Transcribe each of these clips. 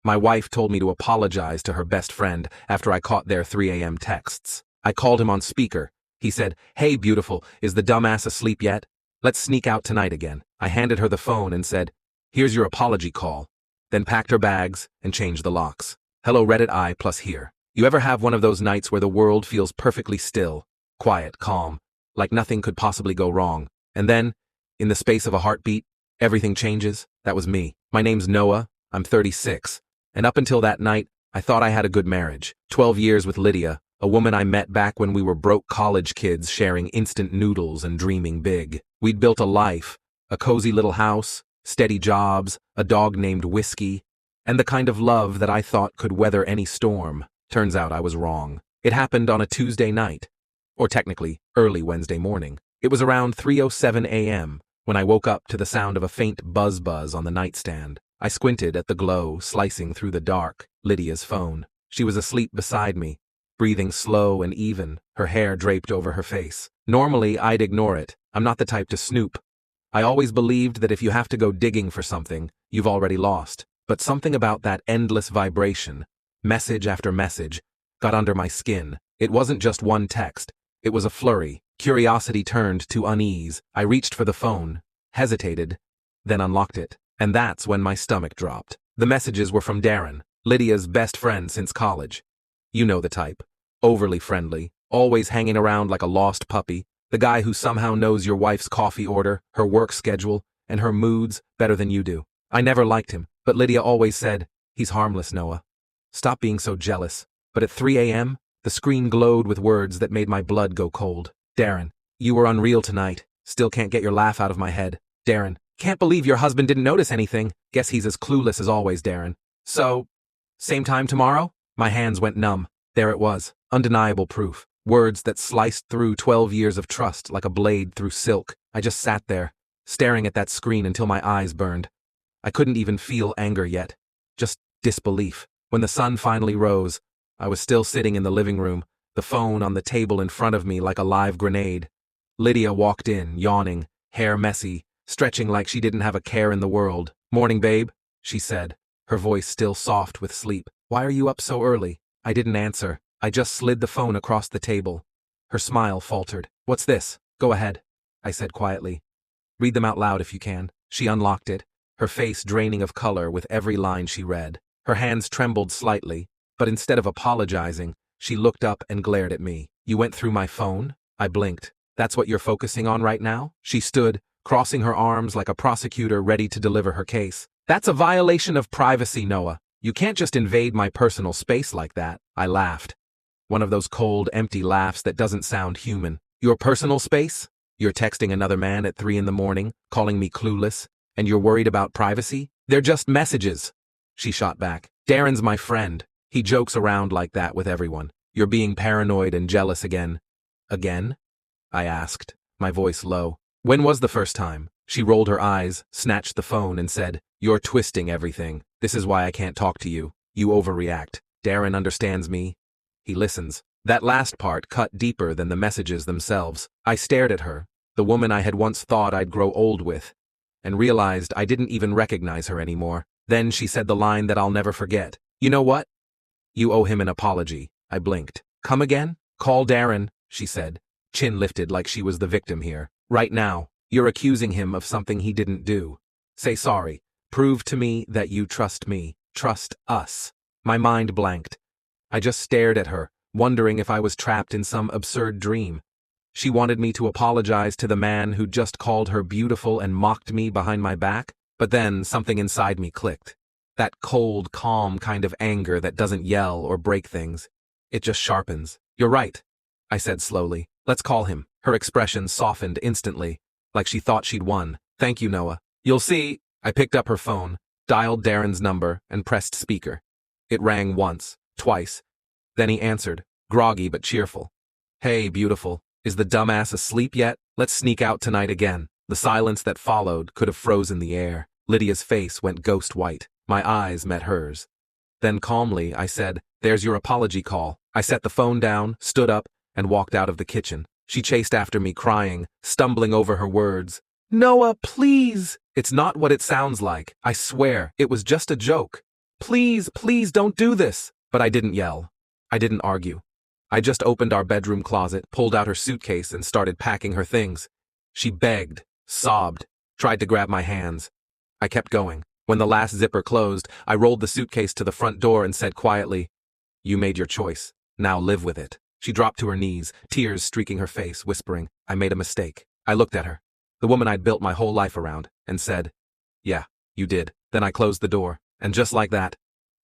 My wife told me to apologize to her best friend after I caught their 3 a.m. texts. I called him on speaker. He said, "Hey, beautiful, is the dumbass asleep yet? Let's sneak out tonight again." I handed her the phone and said, "Here's your apology call." Then packed her bags and changed the locks. Hello Reddit I plus here. You ever have one of those nights where the world feels perfectly still, quiet, calm, like nothing could possibly go wrong? And then, in the space of a heartbeat, everything changes? That was me. My name's Noah, I'm 36. And up until that night, I thought I had a good marriage. 12 years with Lydia, a woman I met back when we were broke college kids sharing instant noodles and dreaming big. We'd built a life, a cozy little house, steady jobs, a dog named Whiskey, and the kind of love that I thought could weather any storm. Turns out I was wrong. It happened on a Tuesday night, or technically, early Wednesday morning. It was around 3:07 a.m. when I woke up to the sound of a faint buzz on the nightstand. I squinted at the glow slicing through the dark, Lydia's phone. She was asleep beside me, breathing slow and even, her hair draped over her face. Normally, I'd ignore it. I'm not the type to snoop. I always believed that if you have to go digging for something, you've already lost. But something about that endless vibration, message after message, got under my skin. It wasn't just one text. It was a flurry. Curiosity turned to unease. I reached for the phone, hesitated, then unlocked it. And that's when my stomach dropped. The messages were from Darren, Lydia's best friend since college. You know the type. Overly friendly, always hanging around like a lost puppy, the guy who somehow knows your wife's coffee order, her work schedule, and her moods better than you do. I never liked him, but Lydia always said, "He's harmless, Noah. Stop being so jealous." But at 3 a.m., the screen glowed with words that made my blood go cold. "Darren, you were unreal tonight. Still can't get your laugh out of my head. Darren, can't believe your husband didn't notice anything. Guess he's as clueless as always, Darren. So, same time tomorrow?" My hands went numb. There it was, undeniable proof. Words that sliced through 12 years of trust like a blade through silk. I just sat there, staring at that screen until my eyes burned. I couldn't even feel anger yet, just disbelief. When the sun finally rose, I was still sitting in the living room, the phone on the table in front of me like a live grenade. Lydia walked in, yawning, hair messy, stretching like she didn't have a care in the world. "Morning, babe," she said, her voice still soft with sleep. "Why are you up so early?" I didn't answer. I just slid the phone across the table. Her smile faltered. "What's this?" "Go ahead," I said quietly. "Read them out loud if you can." She unlocked it, her face draining of color with every line she read. Her hands trembled slightly, but instead of apologizing, she looked up and glared at me. "You went through my phone?" I blinked. "That's what you're focusing on right now?" She stood, crossing her arms like a prosecutor ready to deliver her case. "That's a violation of privacy, Noah. You can't just invade my personal space like that." I laughed. One of those cold, empty laughs that doesn't sound human. "Your personal space? You're texting another man at 3 in the morning, calling me clueless, and you're worried about privacy? They're just messages." She shot back. "Darren's my friend. He jokes around like that with everyone. You're being paranoid and jealous again." "Again?" I asked, my voice low. "When was the first time?" She rolled her eyes, snatched the phone, and said, "You're twisting everything. This is why I can't talk to you. You overreact. Darren understands me. He listens." That last part cut deeper than the messages themselves. I stared at her, the woman I had once thought I'd grow old with, and realized I didn't even recognize her anymore. Then she said the line that I'll never forget. "You know what? You owe him an apology." I blinked. "Come again?" "Call Darren," she said, chin lifted like she was the victim here. "Right now. You're accusing him of something he didn't do. Say sorry. Prove to me that you trust me. Trust us." My mind blanked. I just stared at her, wondering if I was trapped in some absurd dream. She wanted me to apologize to the man who just called her beautiful and mocked me behind my back? But then something inside me clicked. That cold, calm kind of anger that doesn't yell or break things. It just sharpens. "You're right," I said slowly. "Let's call him." Her expression softened instantly, like she thought she'd won. "Thank you, Noah. You'll see." I picked up her phone, dialed Darren's number, and pressed speaker. It rang once, twice. Then he answered, groggy but cheerful. "Hey, beautiful. Is the dumbass asleep yet? Let's sneak out tonight again." The silence that followed could have frozen the air. Lydia's face went ghost white. My eyes met hers. Then calmly, I said, "There's your apology call." I set the phone down, stood up, and walked out of the kitchen. She chased after me, crying, stumbling over her words. "Noah, please!" "It's not what it sounds like. I swear, it was just a joke." Please, please don't do this. But I didn't yell. I didn't argue. I just opened our bedroom closet, pulled out her suitcase, and started packing her things. She begged, sobbed, tried to grab my hands. I kept going. When the last zipper closed, I rolled the suitcase to the front door and said quietly, "You made your choice. Now live with it." She dropped to her knees, tears streaking her face, whispering, "I made a mistake." I looked at her, the woman I'd built my whole life around, and said, "Yeah, you did." Then I closed the door, and just like that,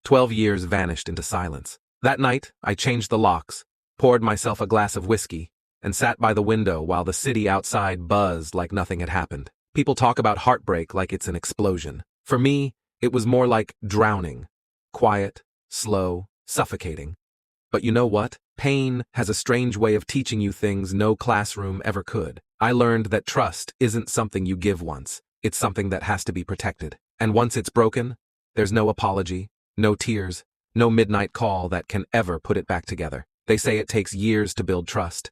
12 years vanished into silence. That night, I changed the locks, poured myself a glass of whiskey, and sat by the window while the city outside buzzed like nothing had happened. People talk about heartbreak like it's an explosion. For me, it was more like drowning. Quiet, slow, suffocating. But you know what? Pain has a strange way of teaching you things no classroom ever could. I learned that trust isn't something you give once. It's something that has to be protected. And once it's broken, there's no apology, no tears, no midnight call that can ever put it back together. They say it takes years to build trust,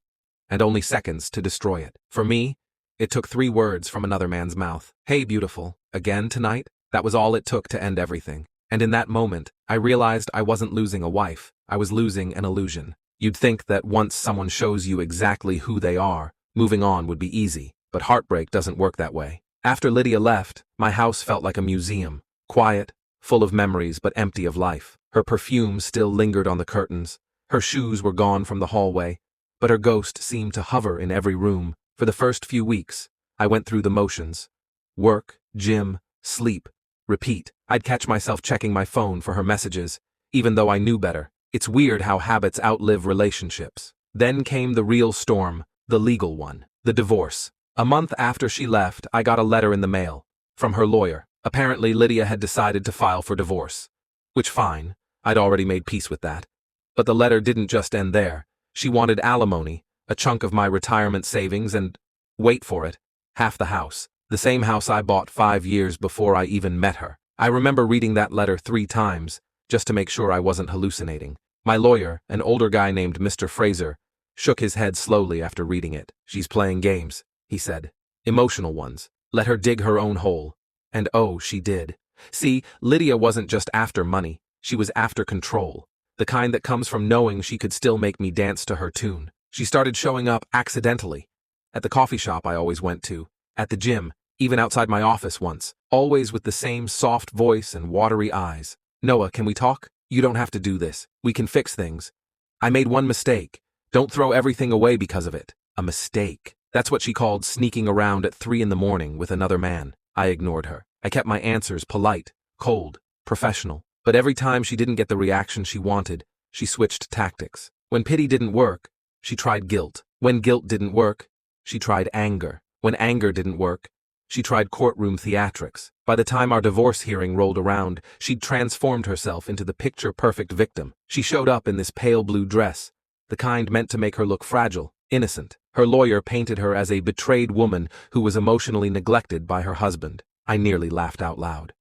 and only seconds to destroy it. For me, it took 3 words from another man's mouth. "Hey, beautiful, again tonight?" That was all it took to end everything. And in that moment, I realized I wasn't losing a wife. I was losing an illusion. You'd think that once someone shows you exactly who they are, moving on would be easy. But heartbreak doesn't work that way. After Lydia left, my house felt like a museum. Quiet, full of memories but empty of life. Her perfume still lingered on the curtains. Her shoes were gone from the hallway, but her ghost seemed to hover in every room. For the first few weeks, I went through the motions. Work, gym, sleep, repeat. I'd catch myself checking my phone for her messages, even though I knew better. It's weird how habits outlive relationships. Then came the real storm, the legal one, the divorce. A month after she left, I got a letter in the mail, from her lawyer. Apparently, Lydia had decided to file for divorce. Which fine, I'd already made peace with that. But the letter didn't just end there. She wanted alimony, a chunk of my retirement savings and, wait for it, half the house. The same house I bought 5 years before I even met her. I remember reading that letter 3 times, just to make sure I wasn't hallucinating. My lawyer, an older guy named Mr. Fraser, shook his head slowly after reading it. "She's playing games," he said. "Emotional ones. Let her dig her own hole." And oh, she did. See, Lydia wasn't just after money. She was after control. The kind that comes from knowing she could still make me dance to her tune. She started showing up accidentally. At the coffee shop I always went to. At the gym. Even outside my office once. Always with the same soft voice and watery eyes. "Noah, can we talk? You don't have to do this. We can fix things. I made one mistake. Don't throw everything away because of it." A mistake. That's what she called sneaking around at 3 in the morning with another man. I ignored her. I kept my answers polite, cold, professional. But every time she didn't get the reaction she wanted, she switched tactics. When pity didn't work, she tried guilt. When guilt didn't work, she tried anger. When anger didn't work, she tried courtroom theatrics. By the time our divorce hearing rolled around, she'd transformed herself into the picture-perfect victim. She showed up in this pale blue dress, the kind meant to make her look fragile, innocent. Her lawyer painted her as a betrayed woman who was emotionally neglected by her husband. I nearly laughed out loud.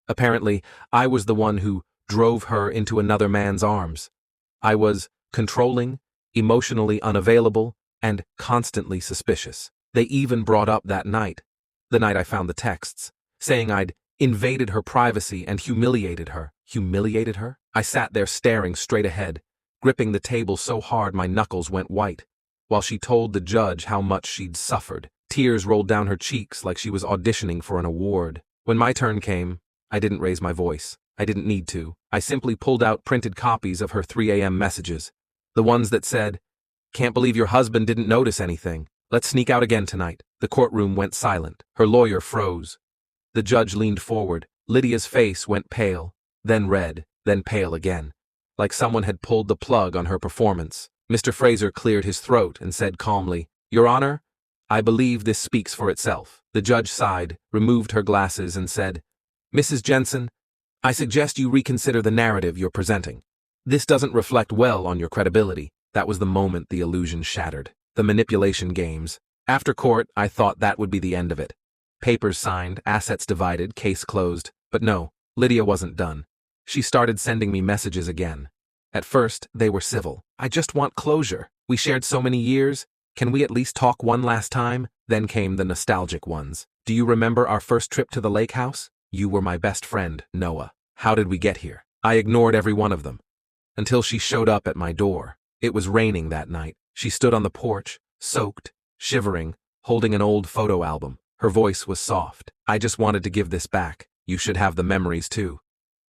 Apparently, I was the one who drove her into another man's arms. I was controlling, emotionally unavailable, and constantly suspicious. They even brought up that night, the night I found the texts, saying I'd invaded her privacy and humiliated her. Humiliated her? I sat there staring straight ahead, gripping the table so hard my knuckles went white, while she told the judge how much she'd suffered. Tears rolled down her cheeks like she was auditioning for an award. When my turn came, I didn't raise my voice. I didn't need to. I simply pulled out printed copies of her 3 a.m. messages. The ones that said, "Can't believe your husband didn't notice anything. Let's sneak out again tonight." The courtroom went silent. Her lawyer froze. The judge leaned forward. Lydia's face went pale, then red, then pale again, like someone had pulled the plug on her performance. Mr. Fraser cleared his throat and said calmly, "Your Honor, I believe this speaks for itself." The judge sighed, removed her glasses, and said, "Mrs. Jensen, I suggest you reconsider the narrative you're presenting. This doesn't reflect well on your credibility." That was the moment the illusion shattered. The manipulation games. After court, I thought that would be the end of it. Papers signed, assets divided, case closed. But no, Lydia wasn't done. She started sending me messages again. At first, they were civil. "I just want closure. We shared so many years. Can we at least talk one last time?" Then came the nostalgic ones. "Do you remember our first trip to the lake house? You were my best friend, Noah. How did we get here? I ignored every one of them. Until she showed up at my door. It was raining that night. She stood on the porch, soaked, shivering, holding an old photo album. Her voice was soft. I just wanted to give this back. You should have the memories too.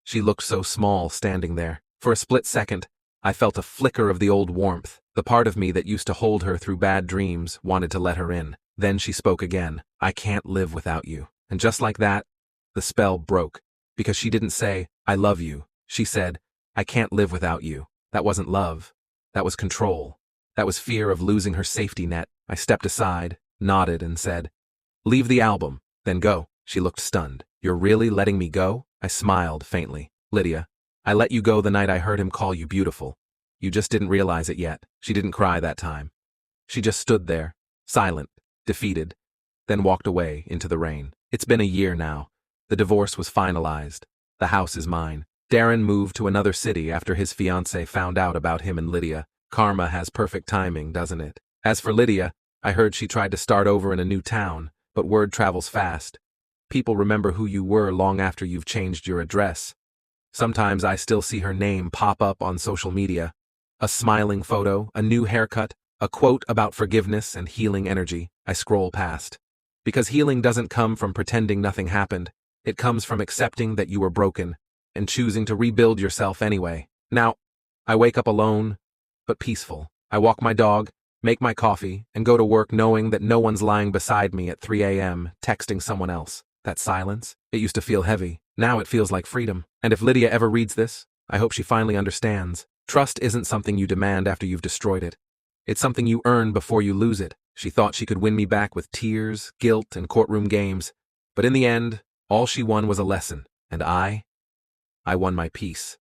She looked so small standing there. For a split second, I felt a flicker of the old warmth. The part of me that used to hold her through bad dreams wanted to let her in. Then she spoke again. I can't live without you. And just like that, the spell broke. Because she didn't say, I love you. She said, I can't live without you. That wasn't love. That was control. That was fear of losing her safety net. I stepped aside, nodded, and said, leave the album, then go. She looked stunned. You're really letting me go? I smiled faintly. Lydia, I let you go the night I heard him call you beautiful. You just didn't realize it yet. She didn't cry that time. She just stood there, silent, defeated, then walked away into the rain. It's been a year now. The divorce was finalized. The house is mine. Darren moved to another city after his fiancée found out about him and Lydia. Karma has perfect timing, doesn't it? As for Lydia, I heard she tried to start over in a new town, but word travels fast. People remember who you were long after you've changed your address. Sometimes I still see her name pop up on social media. A smiling photo, a new haircut, a quote about forgiveness and healing energy. I scroll past. Because healing doesn't come from pretending nothing happened. It comes from accepting that you were broken and choosing to rebuild yourself anyway. Now, I wake up alone, but peaceful. I walk my dog, make my coffee, and go to work knowing that no one's lying beside me at 3 a.m. texting someone else. That silence, it used to feel heavy. Now it feels like freedom. And if Lydia ever reads this, I hope she finally understands. Trust isn't something you demand after you've destroyed it. It's something you earn before you lose it. She thought she could win me back with tears, guilt, and courtroom games. But in the end, all she won was a lesson. And I won my peace.